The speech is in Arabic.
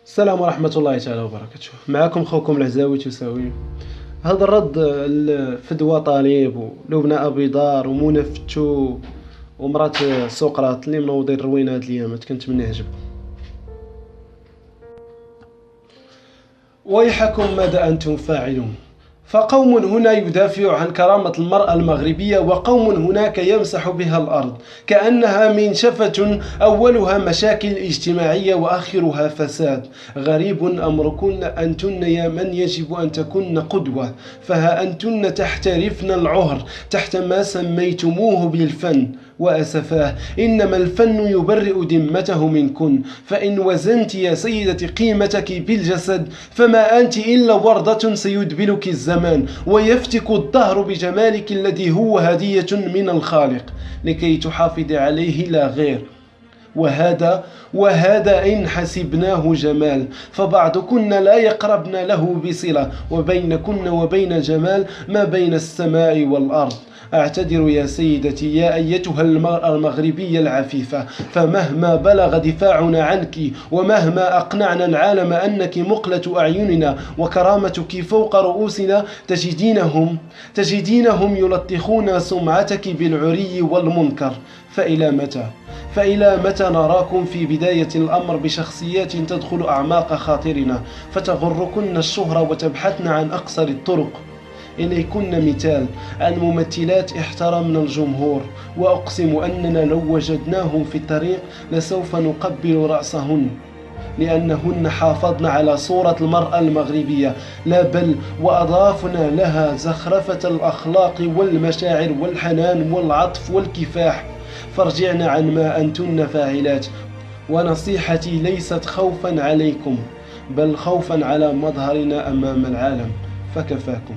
السلام ورحمة الله تعالى وبركاته. معكم خوكم العزاوي تساوي. هذا الرد الفدوى طالب ولبنى أبي دار ومنى فتو ومرات سقراط اللي منوضين روينا هاد الأيامات، كنتمنى يعجبكم. ويحكم ماذا أنتم فاعلون؟ فقوم هنا يدافع عن كرامة المرأة المغربية، وقوم هناك يمسح بها الأرض كأنها منشفة أولها مشاكل اجتماعية وآخرها فساد. غريب أمركن أنتن يا من يجب أن تكن قدوة، فها أنتن تحترفن العهر تحت ما سميتموه بالفن، وأسفاه إنما الفن يبرئ ذمته منكن. فإن وزنت يا سيدتي قيمتك بالجسد فما أنت إلا وردة سيدبلك الزمان ويفتك الدهر بجمالك الذي هو هدية من الخالق لكي تحافظ عليه لا غير. وهذا إن حسبناه جمال، فبعضكن لا يقربن له بصلة، وبينكن وبين جمال ما بين السماء والأرض. أعتذر يا سيدتي يا أيتها المرأة المغربية العفيفة، فمهما بلغ دفاعنا عنك ومهما أقنعنا العالم أنك مقلة أعيننا وكرامتك فوق رؤوسنا، تجدينهم يلطخون سمعتك بالعري والمنكر. فإلى متى نراكم في بداية الأمر بشخصيات تدخل أعماق خاطرنا فتغركن الشهرة وتبحثن عن أقصر الطرق؟ إليكن مثال عن ممثلات احترمنا الجمهور، وأقسم أننا لو وجدناهم في الطريق لسوف نقبل رأسهن، لأنهن حافظن على صورة المرأة المغربية، لا بل وأضافنا لها زخرفة الأخلاق والمشاعر والحنان والعطف والكفاح. فارجعن عن ما أنتن فاعلات، ونصيحتي ليست خوفا عليكم بل خوفا على مظهرنا أمام العالم. فكفاكم.